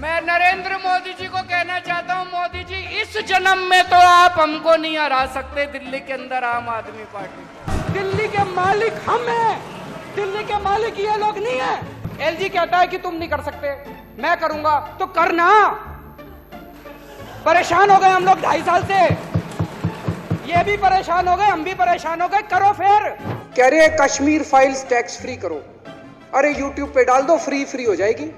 मैं नरेंद्र मोदी जी को कहना चाहता हूं, मोदी जी इस जन्म में तो आप हमको नहीं हरा सकते दिल्ली के अंदर आम आदमी पार्टी को। दिल्ली के मालिक हम हैं, दिल्ली के मालिक ये लोग नहीं है। एलजी कहता है कि तुम नहीं कर सकते, मैं करूंगा, तो करना। परेशान हो गए हम लोग 2.5 साल से, ये भी परेशान हो गए, हम भी परेशान हो गए, करो फिर। कह रहे हैं कश्मीर फाइल्स टैक्स फ्री करो, अरे यूट्यूब पे डाल दो, फ्री हो जाएगी।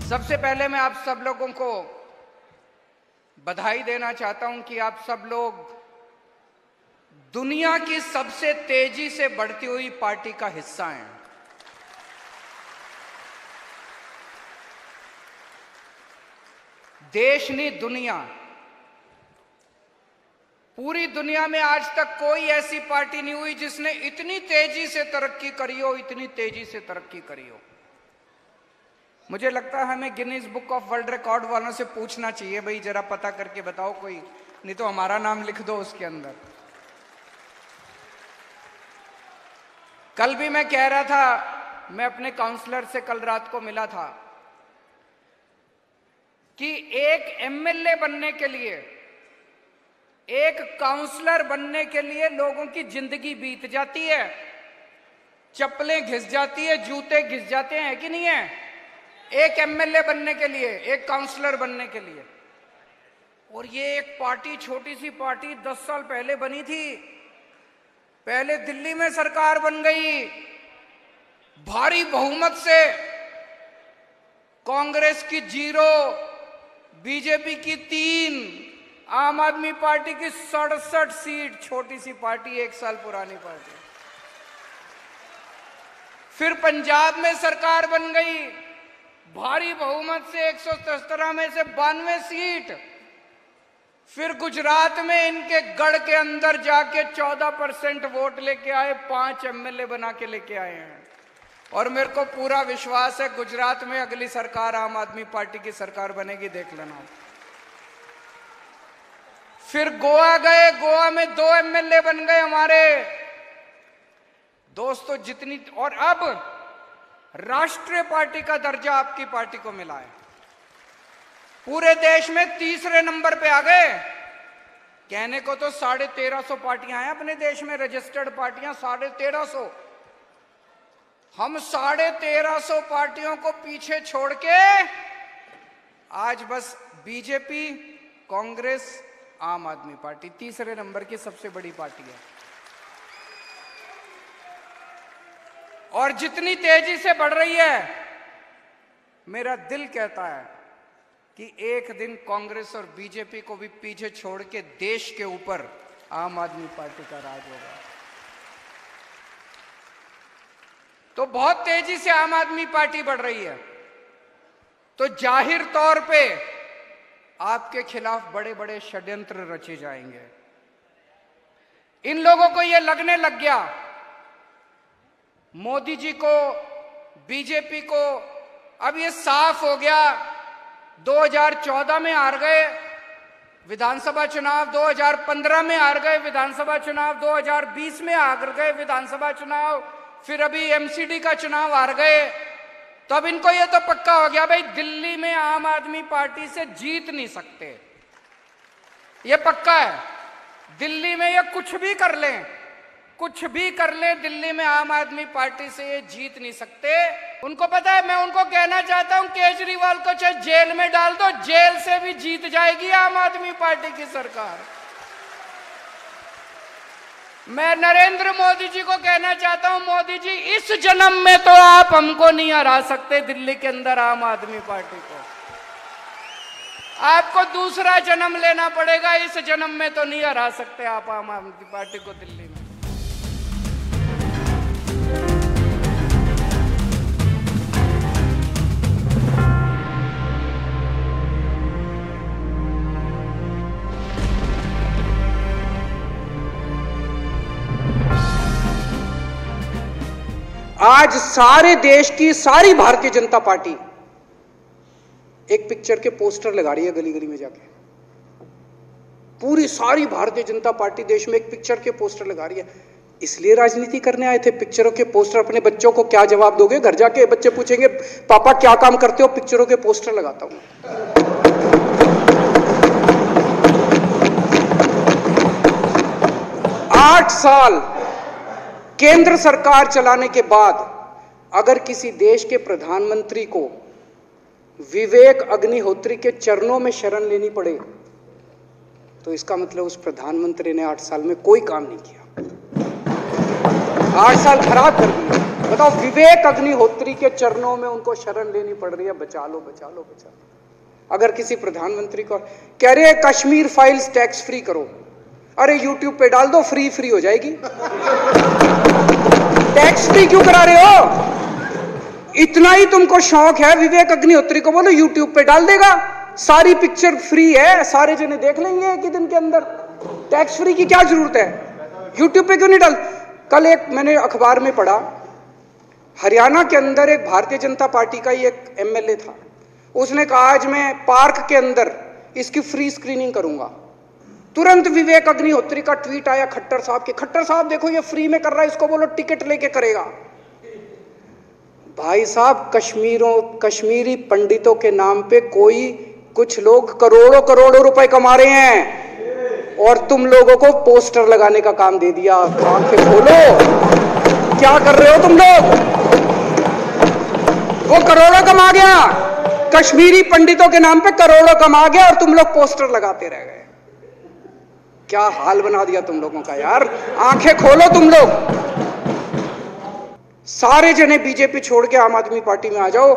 सबसे पहले मैं आप सब लोगों को बधाई देना चाहता हूं कि आप सब लोग दुनिया की सबसे तेजी से बढ़ती हुई पार्टी का हिस्सा हैं। देश नहीं, दुनिया, पूरी दुनिया में आज तक कोई ऐसी पार्टी नहीं हुई जिसने इतनी तेजी से तरक्की करी हो, इतनी तेजी से तरक्की करी हो। मुझे लगता है हमें Guinness book of world record वालों से पूछना चाहिए, भाई जरा पता करके बताओ कोई, नहीं तो हमारा नाम लिख दो उसके अंदर। कल भी मैं कह रहा था, मैं अपने काउंसलर से कल रात को मिला था, कि एक एमएलए बनने के लिए, एक काउंसलर बनने के लिए लोगों की जिंदगी बीत जाती है, चप्पलें घिस जाती है, जूते घिस जाते हैं कि नहीं है, एक एमएलए बनने के लिए, एक काउंसलर बनने के लिए। और ये एक पार्टी, छोटी सी पार्टी 10 साल पहले बनी थी, पहले दिल्ली में सरकार बन गई भारी बहुमत से, कांग्रेस की 0, बीजेपी की 3, आम आदमी पार्टी की 67 सीट, छोटी सी पार्टी, 1 साल पुरानी पार्टी। फिर पंजाब में सरकार बन गई भारी बहुमत से, 117 में से 92 सीट। फिर गुजरात में इनके गढ़ के अंदर जाके 14% वोट लेके आए, 5 एमएलए बना के लेके आए हैं। और मेरे को पूरा विश्वास है गुजरात में अगली सरकार आम आदमी पार्टी की सरकार बनेगी, देख लेना। फिर गोवा गए, गोवा में 2 एमएलए बन गए हमारे दोस्तों, जितनी। और अब राष्ट्रीय पार्टी का दर्जा आपकी पार्टी को मिला है, पूरे देश में 3रे नंबर पे आ गए। कहने को तो 1350 पार्टियां हैं अपने देश में, रजिस्टर्ड पार्टियां 1350। हम 1350 पार्टियों को पीछे छोड़ के आज बस बीजेपी, कांग्रेस, आम आदमी पार्टी 3रे नंबर की सबसे बड़ी पार्टी है। और जितनी तेजी से बढ़ रही है, मेरा दिल कहता है कि एक दिन कांग्रेस और बीजेपी को भी पीछे छोड़ के देश के ऊपर आम आदमी पार्टी का राज होगा। तो बहुत तेजी से आम आदमी पार्टी बढ़ रही है, तो जाहिर तौर पे आपके खिलाफ बड़े बड़े षड्यंत्र रचे जाएंगे। इन लोगों को यह लगने लग गया मोदी जी को, बीजेपी को, अब ये साफ हो गया, 2014 में हार गए विधानसभा चुनाव, 2015 में हार गए विधानसभा चुनाव, 2020 में हार गए विधानसभा चुनाव, फिर अभी एमसीडी का चुनाव हार गए, तो अब इनको ये तो पक्का हो गया भाई, दिल्ली में आम आदमी पार्टी से जीत नहीं सकते, ये पक्का है। दिल्ली में ये कुछ भी कर लें, कुछ भी कर लें, दिल्ली में आम आदमी पार्टी से ये जीत नहीं सकते। उनको पता है, मैं उनको कहना चाहता हूं केजरीवाल को चाहे जेल में डाल दो, जेल से भी जीत जाएगी आम आदमी पार्टी की सरकार। मैं नरेंद्र मोदी जी को कहना चाहता हूं, मोदी जी इस जन्म में तो आप हमको नहीं हरा सकते दिल्ली के अंदर आम आदमी पार्टी को, आपको दूसरा जन्म लेना पड़ेगा, इस जन्म में तो नहीं हरा सकते आप आम आदमी पार्टी को दिल्ली में। आज सारे देश की सारी भारतीय जनता पार्टी एक पिक्चर के पोस्टर लगा रही है गली गली में जाके। पूरी सारी भारतीय जनता पार्टी देश में एक पिक्चर के पोस्टर लगा रही है। इसलिए राजनीति करने आए थे? पिक्चरों के पोस्टर। अपने बच्चों को क्या जवाब दोगे? घर जाके बच्चे पूछेंगे पापा क्या काम करते हो? पिक्चरों के पोस्टर लगाता हूं। 8 साल केंद्र सरकार चलाने के बाद अगर किसी देश के प्रधानमंत्री को विवेक अग्निहोत्री के चरणों में शरण लेनी पड़े तो इसका मतलब उस प्रधानमंत्री ने 8 साल में कोई काम नहीं किया। 8 साल खराब कर दिए। बताओ, विवेक अग्निहोत्री के चरणों में उनको शरण लेनी पड़ रही है, बचा लो बचा लो बचा लो। अगर किसी प्रधानमंत्री को कह रहे हैं कश्मीर फाइल्स टैक्स फ्री करो, अरे यूट्यूब पे डाल दो, फ्री फ्री हो जाएगी। टैक्स फ्री क्यों करा रहे हो? इतना ही तुमको शौक है, विवेक अग्निहोत्री को बोलो यूट्यूब पे डाल देगा, सारी पिक्चर फ्री है, सारे जने देख लेंगे एक ही दिन के अंदर। टैक्स फ्री की क्या जरूरत है? यूट्यूब पे क्यों नहीं डाल? कल एक मैंने अखबार में पढ़ा, हरियाणा के अंदर एक भारतीय जनता पार्टी का ही एक एमएलए था, उसने कहा आज मैं पार्क के अंदर इसकी फ्री स्क्रीनिंग करूंगा। तुरंत विवेक अग्निहोत्री का ट्वीट आया खट्टर साहब के, खट्टर साहब देखो ये फ्री में कर रहा है, इसको बोलो टिकट लेके करेगा। भाई साहब, कश्मीरी पंडितों के नाम पे कुछ लोग करोड़ों करोड़ों रुपए कमा रहे हैं और तुम लोगों को पोस्टर लगाने का काम दे दिया। आंखें खोलो, क्या कर रहे हो तुम लोग? वो करोड़ों कमा गया, कश्मीरी पंडितों के नाम पे करोड़ों कमा गया और तुम लोग पोस्टर लगाते रह गए। क्या हाल बना दिया तुम लोगों का यार। आंखें खोलो तुम लोग, सारे जने बीजेपी छोड़ के आम आदमी पार्टी में आ जाओ।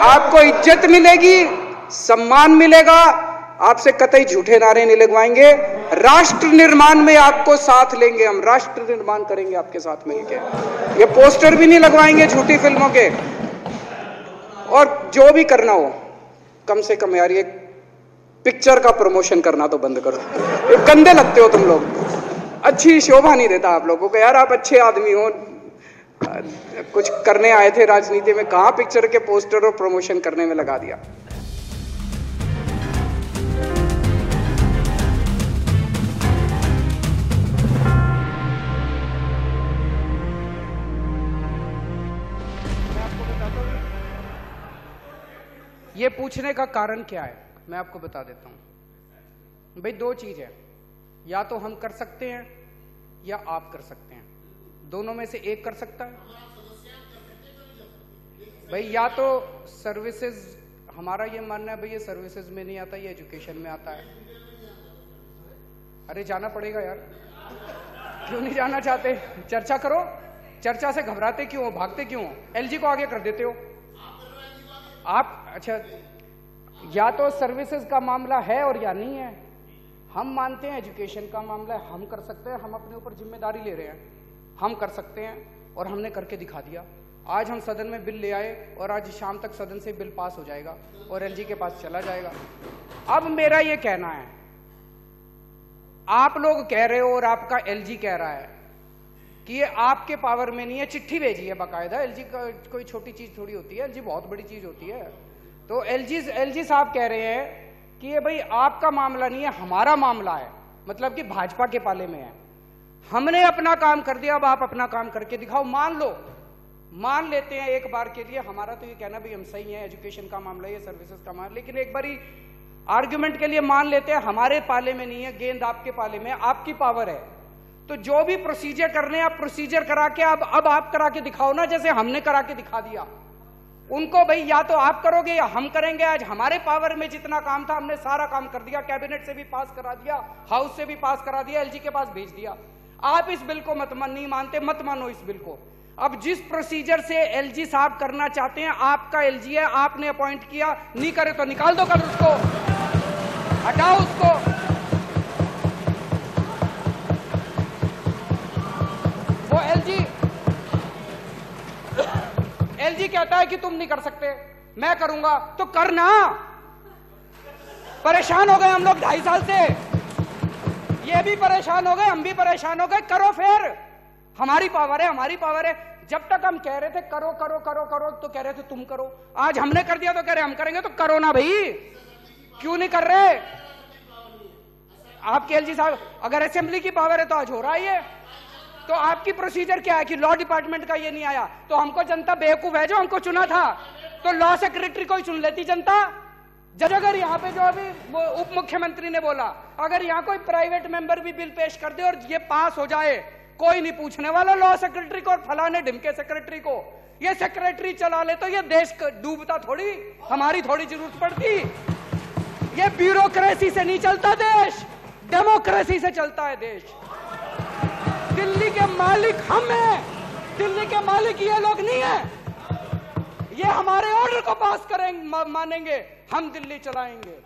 आपको इज्जत मिलेगी, सम्मान मिलेगा, आपसे कतई झूठे नारे नहीं लगवाएंगे। राष्ट्र निर्माण में आपको साथ लेंगे, हम राष्ट्र निर्माण करेंगे आपके साथ मिलकर। ये पोस्टर भी नहीं लगवाएंगे झूठी फिल्मों के। और जो भी करना हो, कम से कम यार ये पिक्चर का प्रमोशन करना तो बंद करो। ये गंदे लगते हो तुम लोग, अच्छी शोभा नहीं देता आप लोगों को यार। आप अच्छे आदमी हो, कुछ करने आए थे राजनीति में, कहां पिक्चर के पोस्टर और प्रमोशन करने में लगा दिया। मैं आपको बताता हूं ये पूछने का कारण क्या है, मैं आपको बता देता हूं। भाई 2 चीज है, या तो हम कर सकते हैं या आप कर सकते हैं, दोनों में से एक कर सकता है भाई। या तो सर्विसेज, हमारा ये मानना है भाई ये सर्विसेज में नहीं आता, ये एजुकेशन में आता है। अरे जाना पड़ेगा यार, क्यों नहीं जाना चाहते? चर्चा करो, चर्चा से घबराते क्यों हो, भागते क्यों हो? एलजी को आगे कर देते हो आप। अच्छा, या तो सर्विसेज का मामला है और या नहीं है। हम मानते हैं एजुकेशन का मामला है, हम कर सकते हैं, हम अपने ऊपर जिम्मेदारी ले रहे हैं, हम कर सकते हैं और हमने करके दिखा दिया। आज हम सदन में बिल ले आए और आज शाम तक सदन से बिल पास हो जाएगा और एलजी के पास चला जाएगा। अब मेरा ये कहना है, आप लोग कह रहे हो और आपका एलजी कह रहा है कि ये आपके पावर में नहीं है, चिट्ठी भेजी है बाकायदा। एलजी का कोई छोटी चीज थोड़ी होती है, एलजी बहुत बड़ी चीज होती है। तो एलजी साहब कह रहे हैं कि ये भाई आपका मामला नहीं है, हमारा मामला है, मतलब कि भाजपा के पाले में है। हमने अपना काम कर दिया, अब आप अपना काम करके दिखाओ। मान लेते हैं एक बार के लिए, हमारा तो ये कहना भाई हम सही हैं, एजुकेशन का मामला है, सर्विसेज का मामला, लेकिन एक बारी आर्ग्यूमेंट के लिए मान लेते हैं हमारे पाले में नहीं है, गेंद आपके पाले में, आपकी पावर है। तो जो भी प्रोसीजर करने आप प्रोसीजर करा के अब आप करा के दिखाओ ना, जैसे हमने करा के दिखा दिया उनको। भाई या तो आप करोगे या हम करेंगे। आज हमारे पावर में जितना काम था हमने सारा काम कर दिया, कैबिनेट से भी पास करा दिया, हाउस से भी पास करा दिया, एलजी के पास भेज दिया। आप इस बिल को नहीं मानते, मत मानो इस बिल को। अब जिस प्रोसीजर से एलजी साहब करना चाहते हैं, आपका एलजी है, आपने अपॉइंट किया, नहीं करे तो निकाल दो कल उसको, हटाओ उसको। वो एलजी कहता है कि तुम नहीं कर सकते, मैं करूंगा, तो करना। परेशान हो गए हम लोग 2.5 साल से, ये भी परेशान हो गए, हम भी परेशान हो गए। करो फिर, हमारी पावर है, हमारी पावर है। जब तक हम कह रहे थे करो करो करो करो तो कह रहे थे तुम करो, आज हमने कर दिया तो कह रहे हम करेंगे, तो करो ना भाई, क्यों नहीं कर रहे? आपके एलजी साहब अगर असेंबली की पावर है तो आज हो रहा है ये। तो आपकी प्रोसीजर क्या है कि लॉ डिपार्टमेंट का ये नहीं आया तो हमको जनता बेवकूफ है जो हमको चुना था, तो लॉ सेक्रेटरी को ही चुन लेती जनता। जज अगर यहाँ पे जो अभी उप मुख्यमंत्री ने बोला, अगर यहाँ कोई प्राइवेट मेंबर भी बिल पेश कर दे और ये पास हो जाए, कोई नहीं पूछने वाला लॉ सेक्रेटरी को और फलाने ढिमके सेक्रेटरी को। ये सेक्रेटरी चला ले तो ये देश डूबता थोड़ी, हमारी थोड़ी जरूरत पड़ती। ये ब्यूरोक्रेसी से नहीं चलता देश, डेमोक्रेसी से चलता है देश। दिल्ली के मालिक हम हैं, दिल्ली के मालिक ये लोग नहीं है। ये हमारे ऑर्डर को पास करेंगे, मानेंगे, हम दिल्ली चलाएंगे।